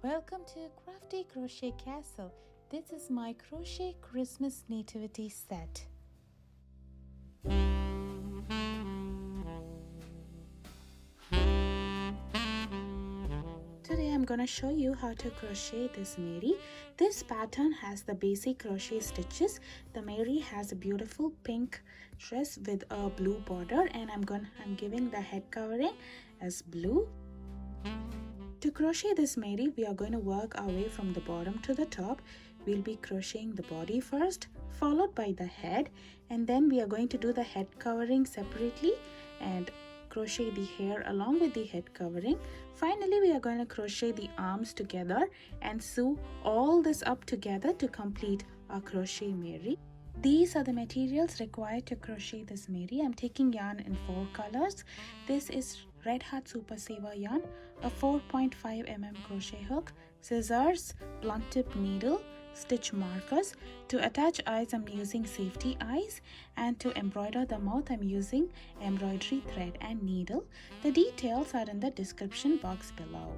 Welcome to Crafty Crochet Castle. This is my Crochet Christmas Nativity Set. Today I'm going to show you how to crochet this Mary. This pattern has the basic crochet stitches. The Mary has a beautiful pink dress with a blue border, and I'm giving the head covering as blue. To crochet this Mary, we are going to work our way from the bottom to the top. We'll be crocheting the body first, followed by the head, and then we are going to do the head covering separately and crochet the hair along with the head covering. Finally, we are going to crochet the arms together and sew all this up together to complete our crochet Mary. These are the materials required to crochet this Mary. I'm taking yarn in 4 colors. This is Red Heart Super Saver yarn, a 4.5 mm crochet hook, scissors, blunt tip needle, stitch markers. To attach eyes, I'm using safety eyes, and to embroider the mouth, I'm using embroidery thread and needle. The details are in the description box below.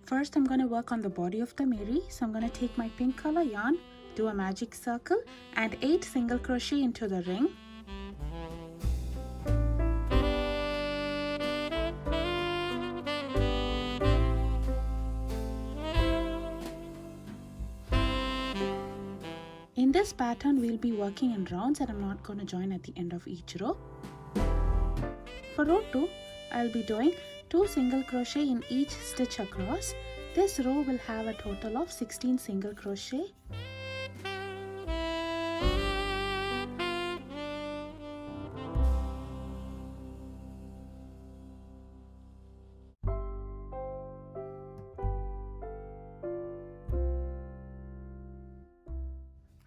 First, I'm going to work on the body of the Mary. So I'm going to take my pink color yarn, do a magic circle and 8 single crochet into the ring. In this pattern, we'll be working in rounds, and I'm not going to join at the end of each row. For row 2, I'll be doing 2 single crochet in each stitch across. This row will have a total of 16 single crochet.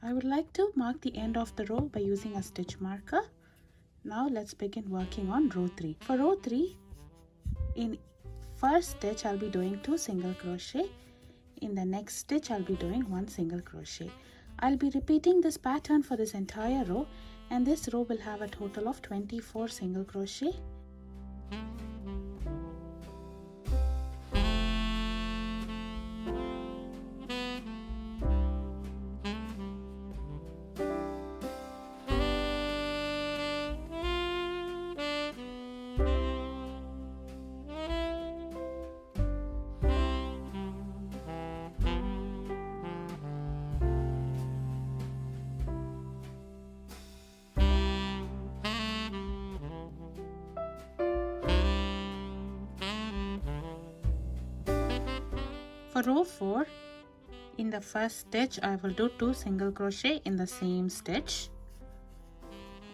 I would like to mark the end of the row by using a stitch marker. Now let's begin working on row 3. For row 3, in first stitch I'll be doing 2 single crochet. In the next stitch I'll be doing 1 single crochet. I'll be repeating this pattern for this entire row, and this row will have a total of 24 single crochet. For row 4, in the first stitch I will do 2 single crochet in the same stitch,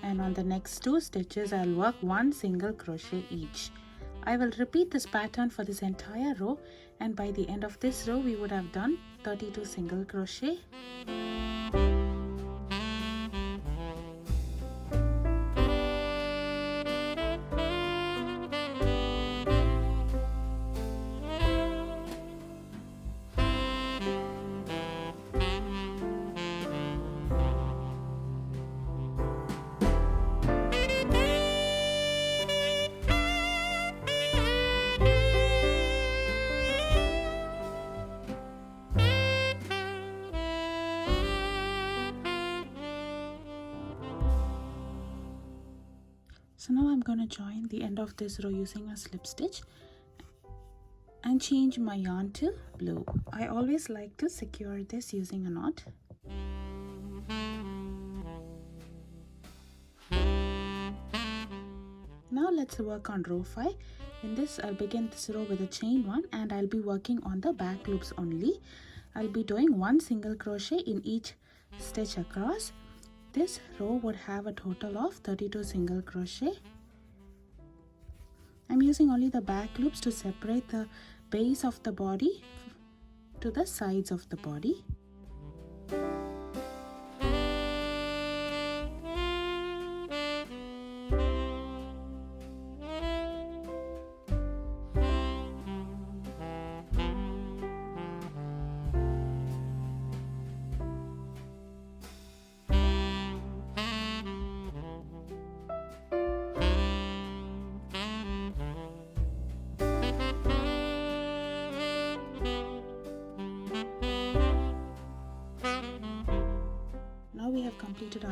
and on the next 2 stitches I'll work 1 single crochet each. I will repeat this pattern for this entire row, and by the end of this row we would have done 32 single crochet. So now I'm going to join the end of this row using a slip stitch and change my yarn to blue. I always like to secure this using a knot. Now let's work on row 5. In this, I'll begin this row with a chain 1, and I'll be working on the back loops only. I'll be doing 1 single crochet in each stitch across. This row would have a total of 32 single crochet. I'm using only the back loops to separate the base of the body to the sides of the body.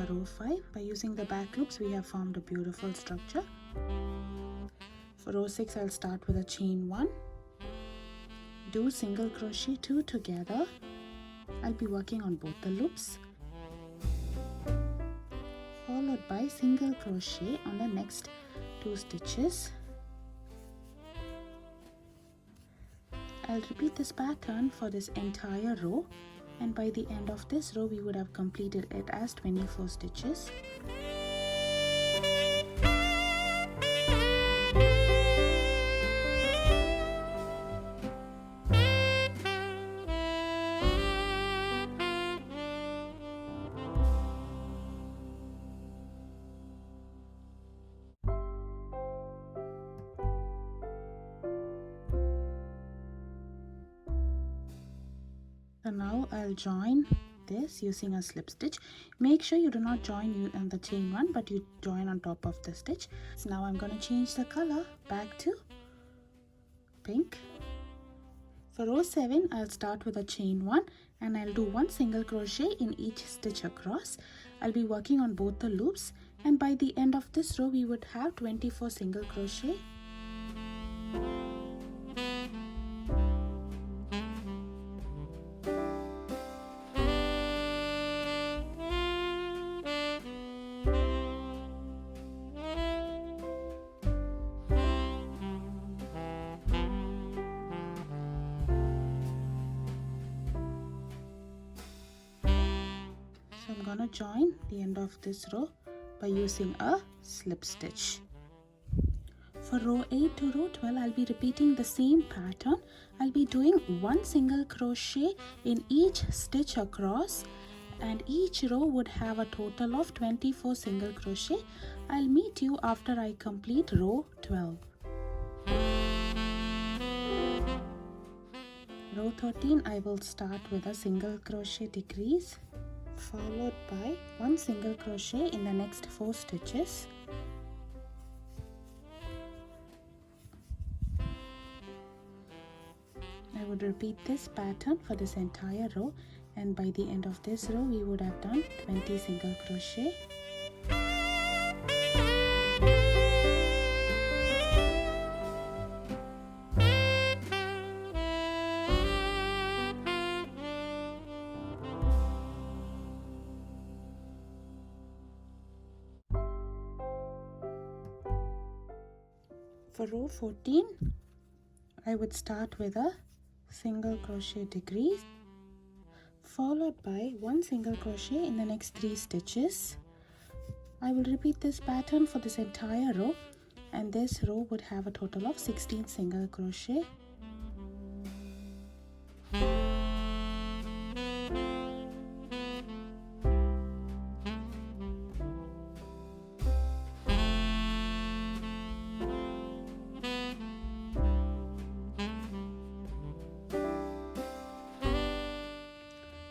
row 5. By using the back loops, we have formed a beautiful structure. For row 6, I'll start with a chain 1. Do single crochet 2 together. I'll be working on both the loops. Followed by single crochet on the next 2 stitches. I'll repeat this pattern for this entire row, and by the end of this row we would have completed it as 24 stitches. So now I'll join this using a slip stitch. Make sure you do not join on the chain 1, but you join on top of the stitch. So now I'm going to change the color back to pink. For row 7, I'll start with a chain 1 and I'll do 1 single crochet in each stitch across. I'll be working on both the loops, and by the end of this row we would have 24 single crochet. So I'm gonna join the end of this row by using a slip stitch. For row 8 to row 12, I'll be repeating the same pattern. I'll be doing 1 single crochet in each stitch across, and each row would have a total of 24 single crochet. I'll meet you after I complete row 12. Row 13, I will start with a single crochet decrease, followed by 1 single crochet in the next 4 stitches. I would repeat this pattern for this entire row, and by the end of this row we would have done 20 single crochet. For row 14, I would start with a single crochet decrease, followed by 1 single crochet in the next 3 stitches. I will repeat this pattern for this entire row, and this row would have a total of 16 single crochet.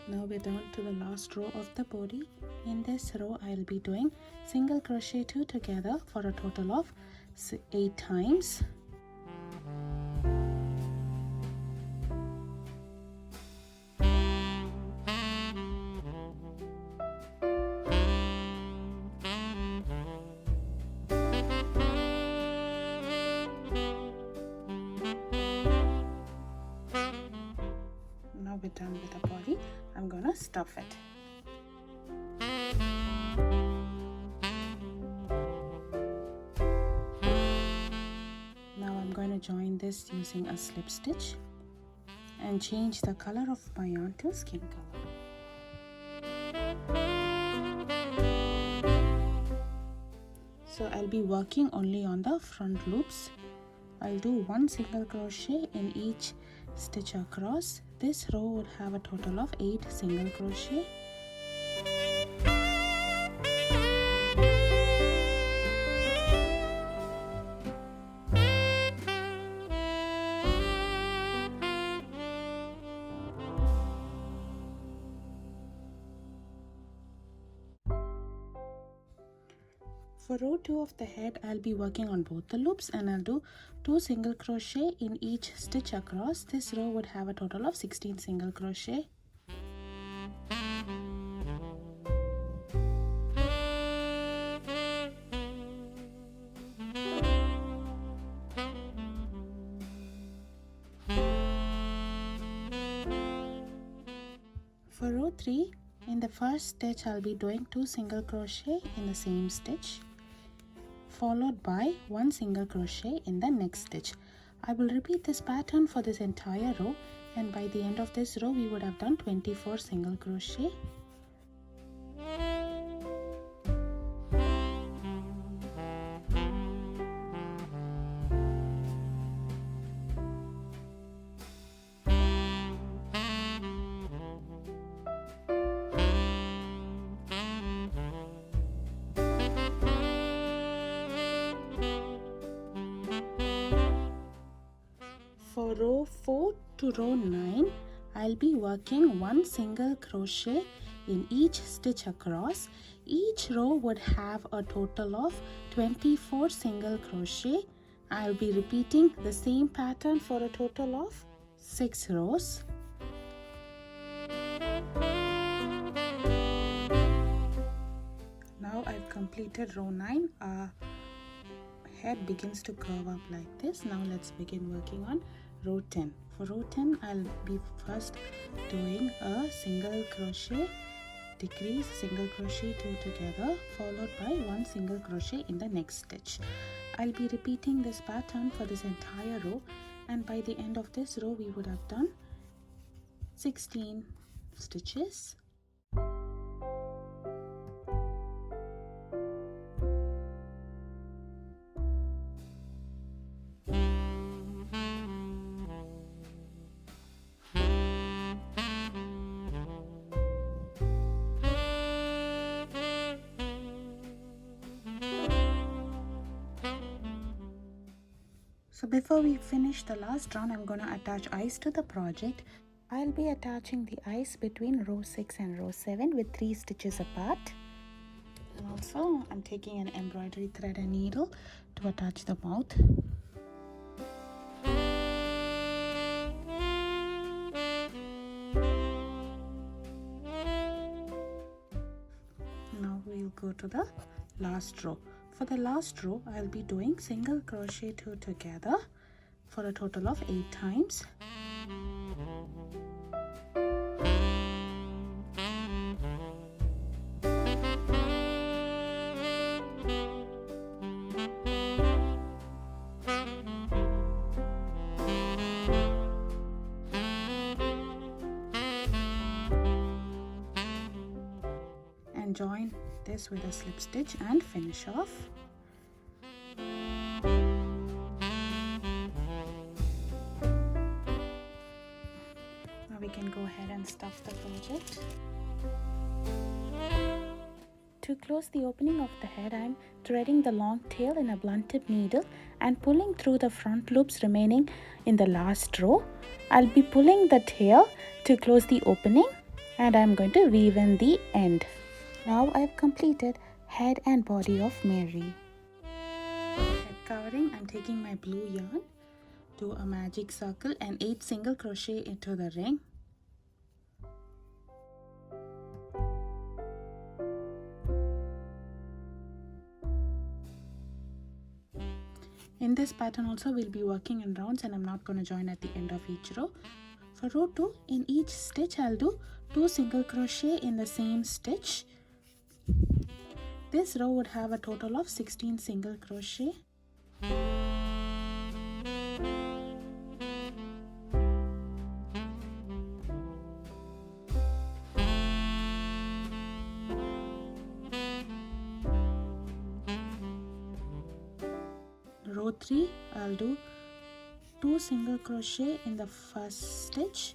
Now we're down to the last row of the body. In this row I'll be doing single crochet 2 together for a total of 8 times. Now we're done with the body. I'm gonna stuff it. Now I'm going to join this using a slip stitch and change the color of my yarn to skin color. So I'll be working only on the front loops. I'll do 1 single crochet in each stitch across. This row would have a total of 8 single crochet. For row 2 of the head, I'll be working on both the loops, and I'll do 2 single crochet in each stitch across. This row would have a total of 16 single crochet. For row 3, in the first stitch I'll be doing 2 single crochet in the same stitch, followed by 1 single crochet in the next stitch. I will repeat this pattern for this entire row, and by the end of this row we would have done 24 single crochet. For row 4 to row 9, I'll be working 1 single crochet in each stitch across. Each row would have a total of 24 single crochet. I'll be repeating the same pattern for a total of 6 rows. Now I've completed row 9. Head begins to curve up like this. Now let's begin working on row 10. For row 10, I'll be first doing a single crochet, decrease, single crochet, 2 together, followed by 1 single crochet in the next stitch. I'll be repeating this pattern for this entire row, and by the end of this row we would have done 16 stitches. So before we finish the last round, I'm going to attach eyes to the project. I'll be attaching the eyes between row 6 and row 7 with 3 stitches apart. And also I'm taking an embroidery thread and needle to attach the mouth. Now we'll go to the last row. For the last row, I'll be doing single crochet 2 together for a total of 8 times. And join this with a slip stitch and finish off. Now we can go ahead and stuff the project. To close the opening of the head, I'm threading the long tail in a blunt tip needle and pulling through the front loops remaining in the last row. I'll be pulling the tail to close the opening, and I'm going to weave in the end. Now I've completed head and body of Mary. Head covering, I'm taking my blue yarn, do a magic circle and 8 single crochet into the ring. In this pattern also we'll be working in rounds, and I'm not going to join at the end of each row. For row 2, in each stitch I'll do 2 single crochet in the same stitch. This row would have a total of 16 single crochet. Row 3, I'll do 2 single crochet in the first stitch,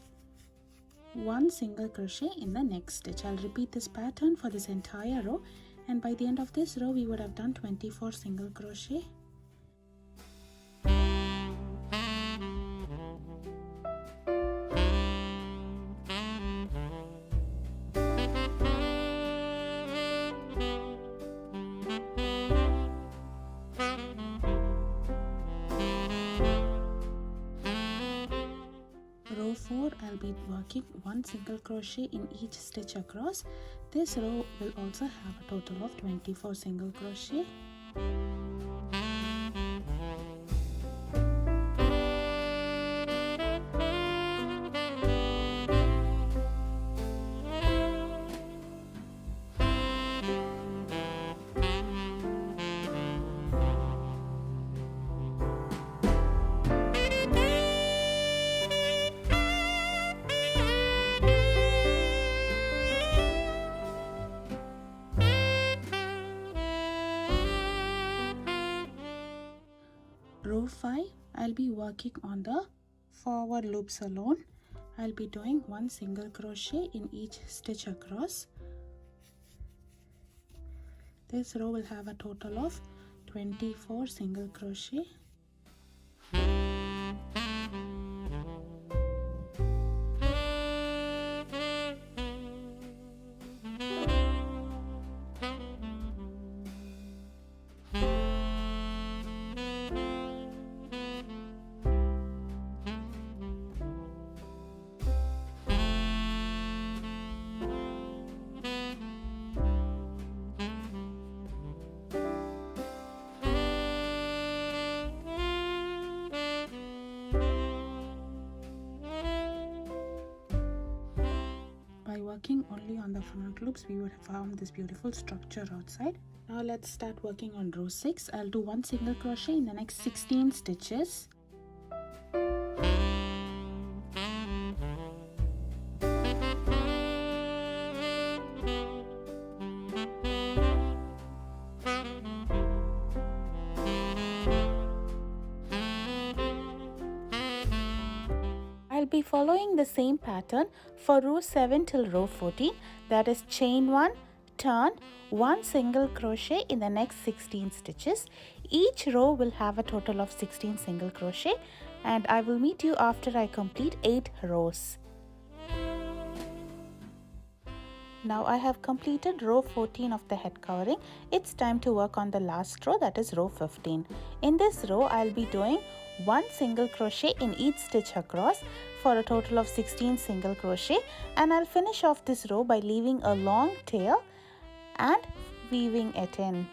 1 single crochet in the next stitch. I'll repeat this pattern for this entire row, and by the end of this row we would have done 24 single crochet. Row 4, I'll be working 1 single crochet in each stitch across. This row will also have a total of 24 single crochet. row 5, I'll be working on the forward loops alone. I'll be doing 1 single crochet in each stitch across. This row will have a total of 24 single crochet. By working only on the front loops, we would have found this beautiful structure outside. Now let's start working on row 6. I'll do 1 single crochet in the next 16 stitches. I'll be following the same pattern for row 7 till row 14, that is chain 1, turn, 1 single crochet in the next 16 stitches. Each row will have a total of 16 single crochet, and I will meet you after I complete 8 rows. Now I have completed row 14 of the head covering. It's time to work on the last row, that is row 15. In this row, I'll be doing 1 single crochet in each stitch across for a total of 16 single crochet, and I'll finish off this row by leaving a long tail and weaving it in.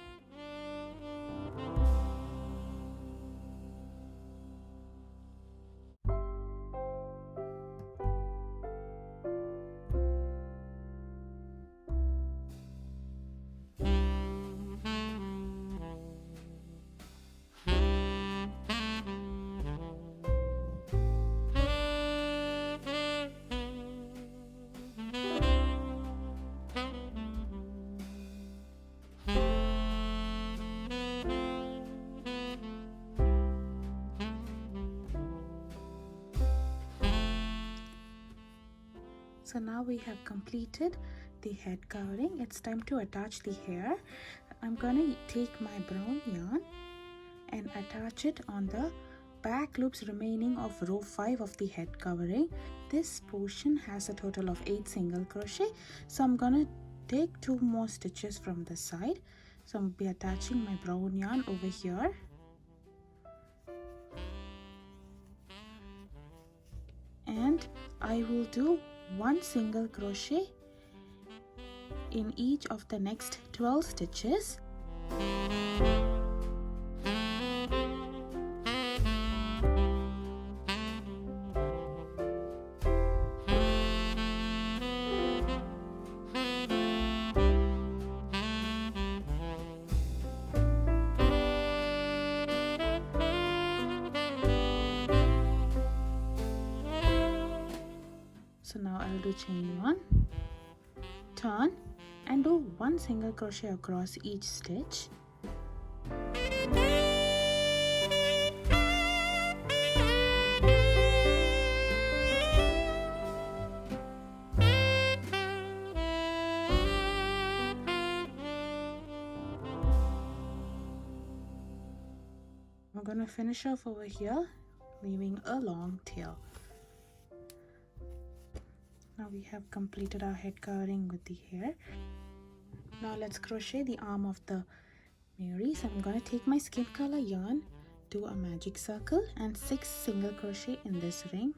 So now we have completed the head covering. It's time to attach the hair. I'm gonna take my brown yarn and attach it on the back loops remaining of row 5 of the head covering. This portion has a total of 8 single crochet, so I'm gonna take 2 more stitches from the side. So I'll be attaching my brown yarn over here. And I will do 1 single crochet in each of the next 12 stitches. So now I'll do chain 1, turn, and do 1 single crochet across each stitch. I'm gonna finish off over here, leaving a long tail. Now we have completed our head covering with the hair. Now let's crochet the arm of the Mary. So I'm gonna take my skin color yarn, do a magic circle and 6 single crochet in this ring.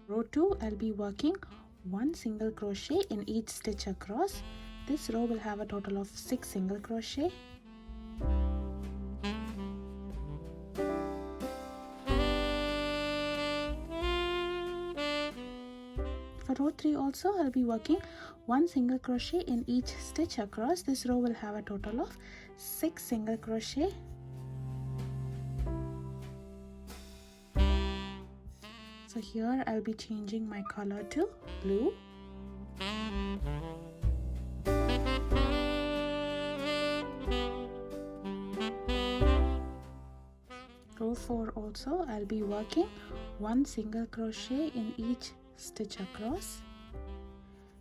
Row 2, I'll be working 1 single crochet in each stitch across. This row will have a total of 6 single crochet. For row 3 also, I'll be working 1 single crochet in each stitch across. This row will have a total of 6 single crochet. So here I'll be changing my color to blue. Row 4 also I'll be working 1 single crochet in each stitch across.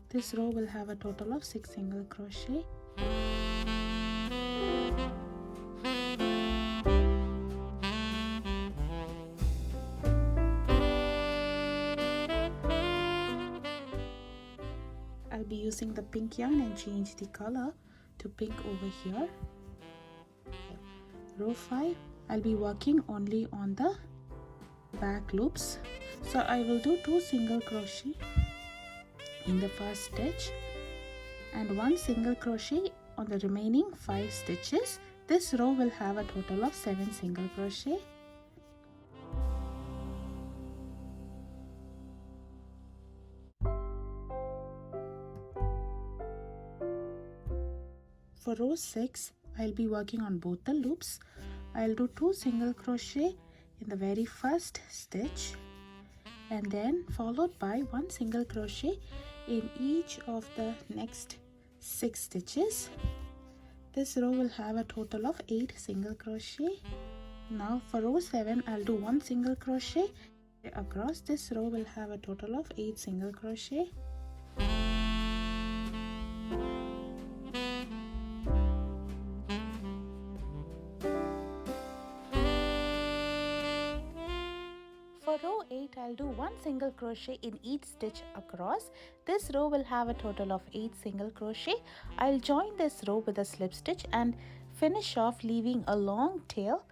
This row will have a total of 6 single crochet. I'll be using the pink yarn and change the color to pink over here. Row 5 I'll be working only on the back loops, so I will do 2 single crochet in the first stitch and 1 single crochet on the remaining 5 stitches. This row will have a total of 7 single crochet. For row 6 I'll be working on both the loops. I'll do 2 single crochet in the very first stitch and then followed by 1 single crochet in each of the next 6 stitches. This row will have a total of 8 single crochet. Now for row 7 I'll do 1 single crochet across. This row will have a total of 8 single crochet. For row 8 I'll do 1 single crochet in each stitch across. This row will have a total of 8 single crochet. I'll join this row with a slip stitch and finish off leaving a long tail.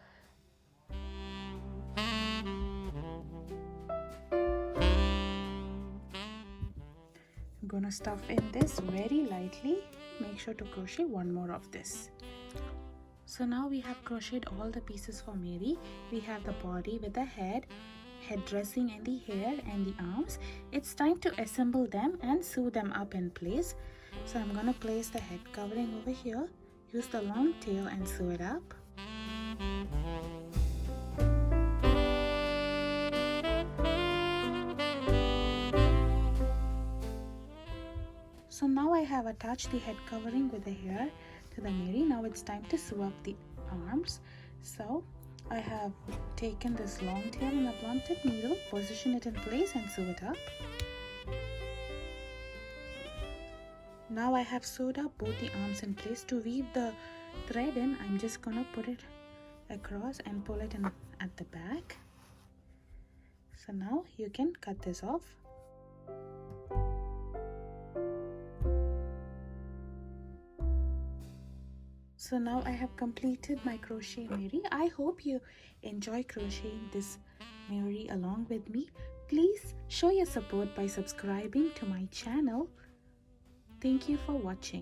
I'm gonna stuff in this very lightly. Make sure to crochet 1 more of this. So now we have crocheted all the pieces for Mary. We have the body with the head dressing and the hair and the arms. It's time to assemble them and sew them up in place. So I'm gonna place the head covering over here, use the long tail and sew it up. So now I have attached the head covering with the hair to the Mary. Now it's time to sew up the arms. So I have taken this long tail and a blunted needle, position it in place and sew it up. Now I have sewed up both the arms in place. To weave the thread in, I'm just gonna put it across and pull it in at the back. So now you can cut this off. So now I have completed my crochet Mary. I hope you enjoy crocheting this Mary along with me. Please show your support by subscribing to my channel. Thank you for watching.